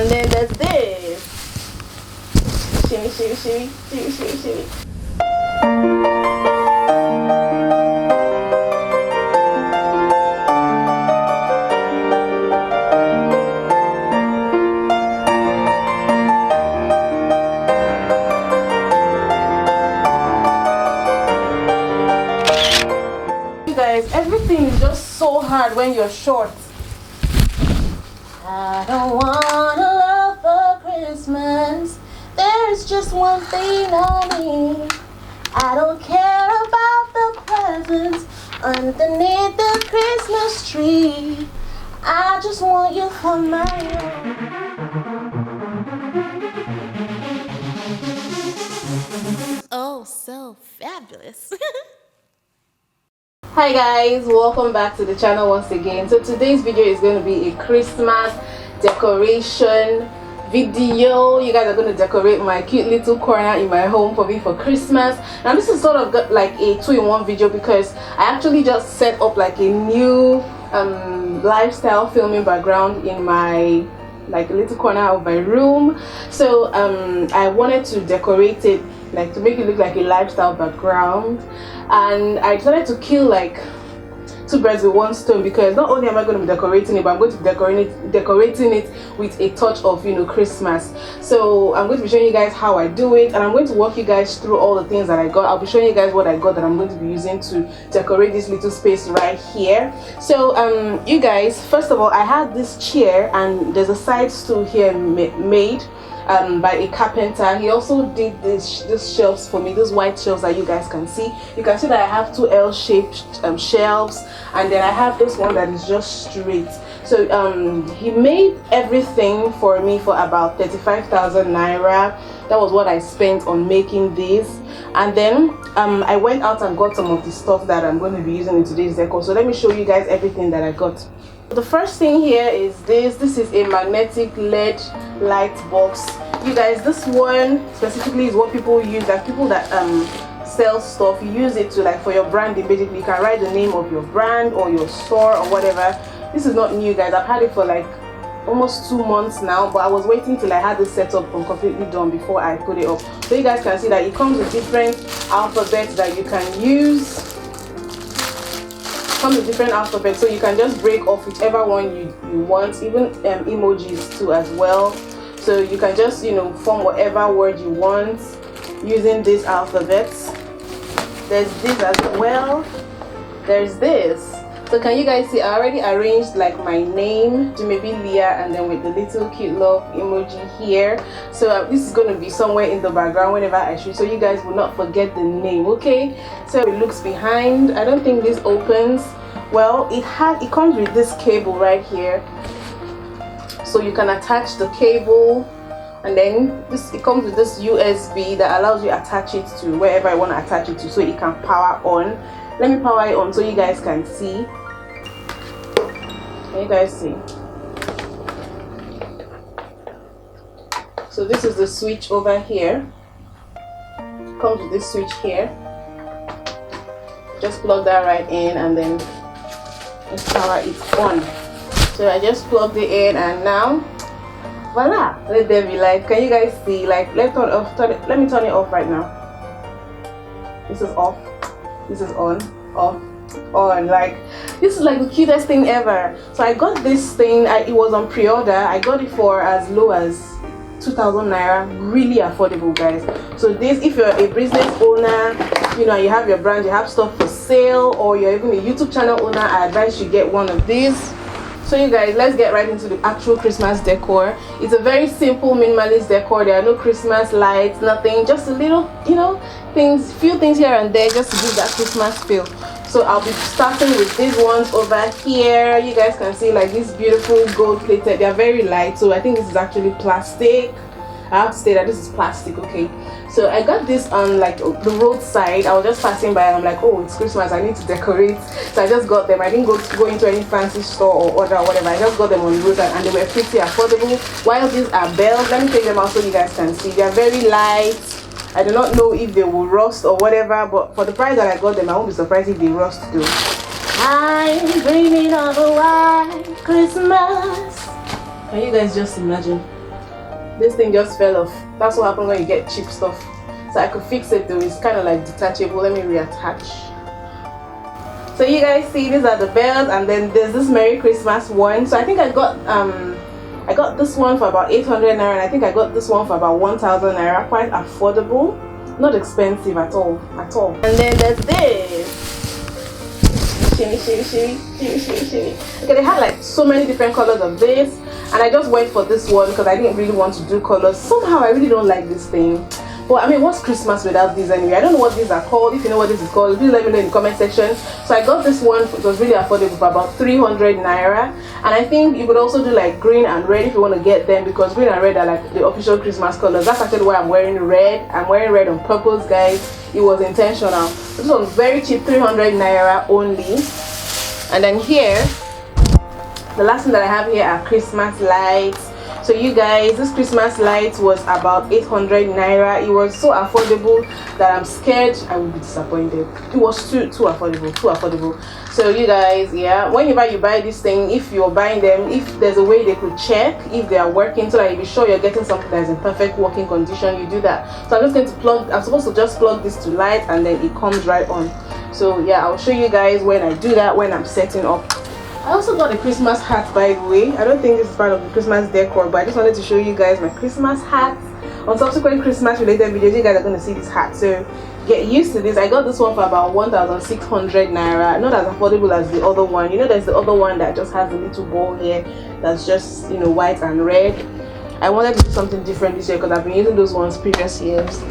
And then there's this. Shimmy, shimmy, shimmy, shimmy, shimmy, shimmy. You guys, everything is just so hard when you're short. I don't want a love for Christmas. There's just one thing I need. I don't care about the presents underneath the Christmas tree. I just want you for my own. Oh, so fabulous. Hi guys, welcome back to the channel once again. So today's video is going to be a Christmas decoration video. You guys are going to decorate my cute little corner in my home for me for Christmas. Now this is sort of got like a two-in-one video because I actually just set up like a new lifestyle filming background in my like a little corner of my room. So I wanted to decorate it like to make it look like a lifestyle background, and I decided to kill like two birds with one stone because not only am I going to be decorating it, but I'm going to be decorating it with a touch of, you know, Christmas. So I'm going to be showing you guys how I do it, and I'm going to walk you guys through all the things that I got. I'll be showing you guys what I got that I'm going to be using to decorate this little space right here. So you guys, first of all, I had this chair and there's a side stool here made by a carpenter. He also did these shelves for me, those white shelves that you guys can see. You can see that I have two L-shaped shelves, and then I have this one that is just straight. So he made everything for me for about 35,000 naira. That was what I spent on making this. And then I went out and got some of the stuff that I'm going to be using in today's decor. So let me show you guys everything that I got. The first thing here is this is a magnetic LED light box. You guys, this one specifically is what people use, like people that sell stuff. You use it to like for your branding. Basically you can write the name of your brand or your store or whatever. This is not new, guys. I've had it for like almost 2 months now, but I was waiting till I had this setup completely done before I put it up. So you guys can see that it comes with different alphabets that you can use. Comes with different alphabets, so you can just break off whichever one you want, even emojis too as well. So you can just, you know, form whatever word you want using these alphabets. There's this as well. There's this. So can you guys see, I already arranged like my name, Dumebi Leah, and then with the little cute love emoji here. So this is going to be somewhere in the background whenever I shoot, so you guys will not forget the name, okay? So it looks behind. I don't think this opens. Well, it comes with this cable right here, so you can attach the cable, and then it comes with this USB that allows you to attach it to wherever I want to attach it to, so it can power on. Let me power it on so you guys can see. Can you guys see? So this is the switch over here. Comes with this switch here. Just plug that right in and then just power it on. So I just plugged it in, and now voila, let there be light. Can you guys see? Like, let me turn it off right now. This is off. This is on, off, on. Like, this is like the cutest thing ever. So I got this thing, it was on pre-order. I got it for as low as 2,000 naira. Really affordable, guys. So this, if you're a business owner, you know, you have your brand, you have stuff for sale, or you're even a YouTube channel owner, I advise you get one of these. So you guys, let's get right into the actual Christmas decor. It's a very simple minimalist decor. There are no Christmas lights, nothing, just a little, you know, few things here and there just to give that Christmas feel. So I'll be starting with these ones over here. You guys can see like this beautiful gold plated. They are very light, so I think this is actually plastic. I have to say that this is plastic, okay? So I got this on like the roadside. I was just passing by and I'm like, oh, it's Christmas, I need to decorate. So I just got them. I didn't go into any fancy store or order or whatever. I just got them on the roadside and they were pretty affordable. While these are bells, let me take them out so you guys can see. They are very light. I do not know if they will rust or whatever, but for the price that I got them, I won't be surprised if they rust too. I'm dreaming of a white Christmas. Can you guys just imagine? This thing just fell off. That's what happens when you get cheap stuff. So I could fix it though. It's kind of like detachable. Let me reattach. So you guys see, these are the bells, and then there's this Merry Christmas one. So I think I got this one for about 800 naira, and I think I got this one for about 1000 naira. Quite affordable, not expensive at all. And then there's this. Okay, they had like so many different colors of this, and I just went for this one because I didn't really want to do colors. Somehow I really don't like this thing. But I mean, what's Christmas without these anyway? I don't know what these are called. If you know what this is called, please let me know in the comment section. So I got this one. It was really affordable for about 300 naira. And I think you could also do like green and red if you want to get them, because green and red are like the official Christmas colors. That's actually why I'm wearing red. I'm wearing red on purpose, guys. It was intentional. This one's very cheap, 300 naira only. And then here, the last thing that I have here are Christmas lights. So you guys, this Christmas light was about 800 naira. It was so affordable that I'm scared I will be disappointed. It was too affordable. So you guys, yeah, whenever you buy this thing, if you're buying them, if there's a way they could check if they are working, so that you be sure you're getting something that is in perfect working condition, you do that. So I'm just going to plug, I'm supposed to just plug this to light, and then it comes right on. So yeah, I'll show you guys when I do that, when I'm setting up. I also got a Christmas hat, by the way. I don't think this is part of the Christmas decor, but I just wanted to show you guys my Christmas hat. On subsequent Christmas related videos, you guys are going to see this hat, so get used to this. I got this one for about 1600 naira. Not as affordable as the other one. You know, there's the other one that just has a little ball here that's just, you know, white and red. I wanted to do something different this year because I've been using those ones previous years.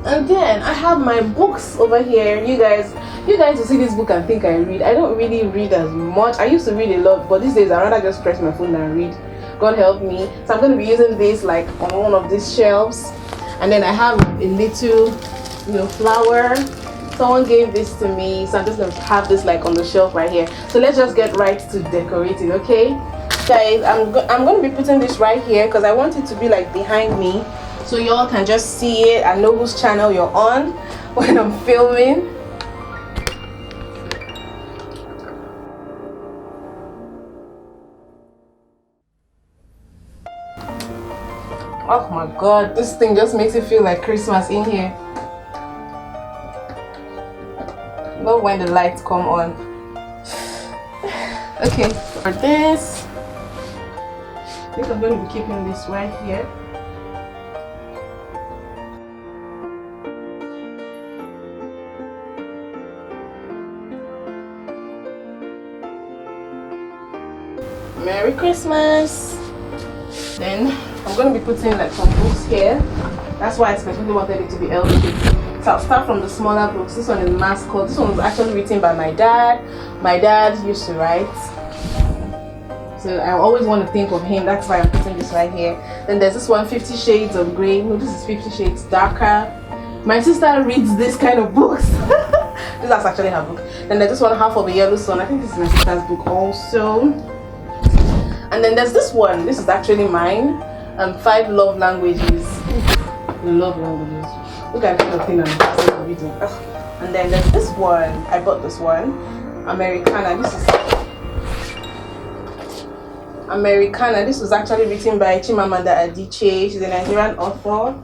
And then I have my books over here. You guys will see this book and think I read. I don't really read as much. I used to read a lot, but these days I rather just press my phone and read. God help me. So I'm going to be using this like on one of these shelves. And then I have a little, you know, flower. Someone gave this to me, so I'm just going to have this like on the shelf right here. So let's just get right to decorating, okay? Guys, I'm going to be putting this right here because I want it to be like behind me, so y'all can just see it and know whose channel you're on when I'm filming. Oh my god, this thing just makes it feel like Christmas in here. Love when the lights come on. Okay, for this, I think I'm going to be keeping this right here. Merry Christmas. Then I'm going to be putting like some books here. That's why I specifically wanted it to be LGBT. So I'll start from the smaller books. This one is Mascot. This one was actually written by my dad. My dad used to write, so I always want to think of him. That's why I'm putting this right here. Then there's this one, 50 Shades of Grey. No, this is 50 Shades Darker. My sister reads this kind of books. This is actually her book. Then there's this one, Half of a Yellow Sun. I think this is my sister's book also. And then there's this one. This is actually mine. 5 Love Languages. Love languages. Look at the kind of thing I'm reading. And then there's this one. I bought this one. Americana. This is Americana. This was actually written by Chimamanda Adichie. She's a Nigerian author.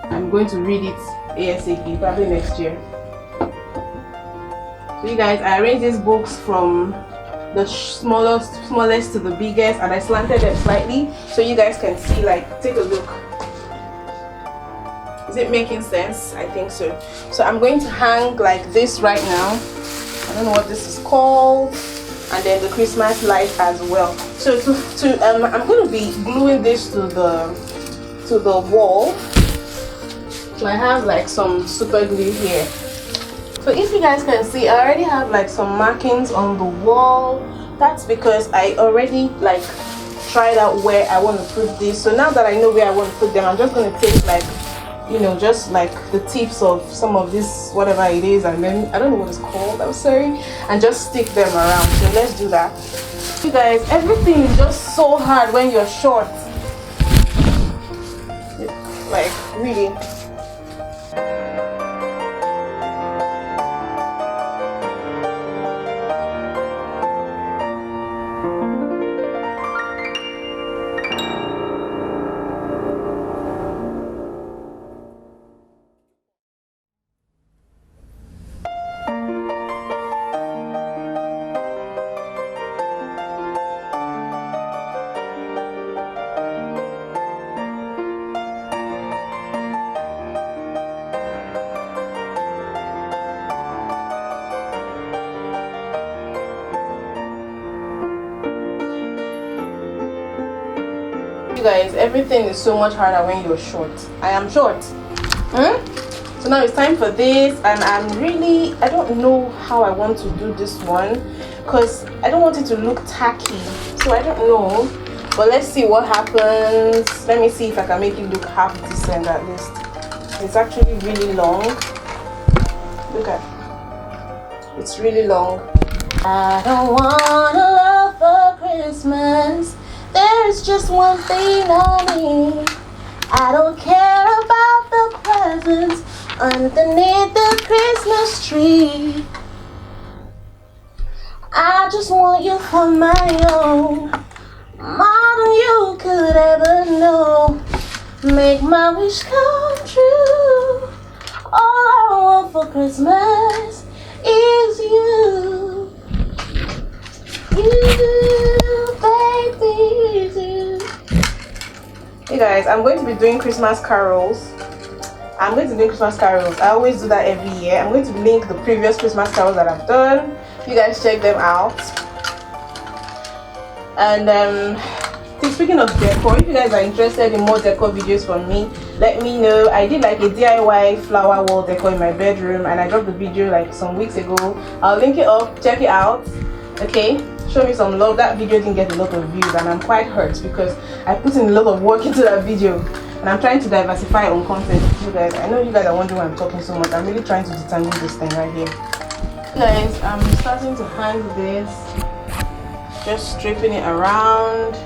I'm going to read it ASAP, probably next year. So you guys, I arranged these books from the smallest to the biggest, and I slanted them slightly so you guys can see. Like, take a look. Is it making sense? I think so. So I'm going to hang like this right now. I don't know what this is called. And then the Christmas light as well. So I'm going to be gluing this to the wall. So I have like some super glue here. So if you guys can see, I already have like some markings on the wall. That's because I already like tried out where I want to put this. So now that I know where I want to put them, I'm just going to take like, you know, just like the tips of some of this, whatever it is, and then I don't know what it's called, I'm sorry, and just stick them around. So let's do that. You guys, everything is just so hard when you're short. Like, really. You guys, everything is so much harder when you're short. I am short. So now it's time for this, and I don't know how I want to do this one because I don't want it to look tacky, so I don't know, but let's see what happens. Let me see if I can make it look half decent at least. It's actually really long. Look at it. It's really long. I don't want a love for Christmas. There's just one thing I need. I don't care about the presents underneath the Christmas tree. I just want you for my own, more than you could ever know. Make my wish come true. All I want for Christmas is you. You, baby, you. Hey guys, I'm going to be doing Christmas carols. I always do that every year. I'm going to link the previous Christmas carols that I've done. You guys check them out. And speaking of decor, if you guys are interested in more decor videos from me, let me know. I did like a DIY flower wall decor in my bedroom, and I dropped the video like some weeks ago. I'll link it up. Check it out. Okay, show me some love. That video didn't get a lot of views, and I'm quite hurt because I put in a lot of work into that video, and I'm trying to diversify on content. You guys, I know you guys are wondering why I'm talking so much. I'm really trying to determine this thing right here. Guys, I'm starting to hang this, just stripping it around.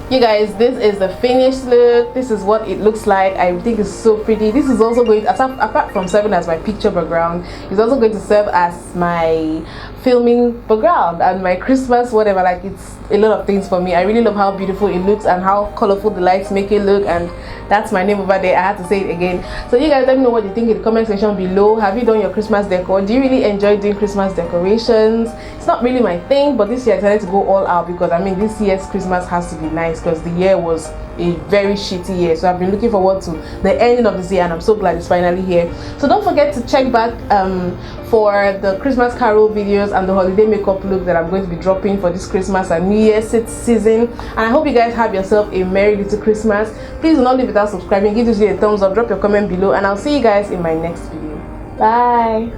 You guys, this is the finished look. This is what it looks like. I think it's so pretty. This is also going to, apart from serving as my picture background, it's also going to serve as my filming background and my Christmas whatever. Like, it's a lot of things for me. I really love how beautiful it looks and how colorful the lights make it look, and that's my name over there. I had to say it again. So you guys, let me know what you think in the comment section below. Have you done your Christmas decor? Do you really enjoy doing Christmas decorations? It's not really my thing, but this year I decided to go all out because I mean, this year's Christmas has to be nice because the year was a very shitty year. So I've been looking forward to the ending of this year, and I'm so glad it's finally here. So don't forget to check back for the Christmas carol videos and the holiday makeup look that I'm going to be dropping for this Christmas and New Year's season. And I hope you guys have yourself a merry little Christmas. Please do not leave without subscribing. Give this video a thumbs up, drop your comment below, and I'll see you guys in my next video. Bye.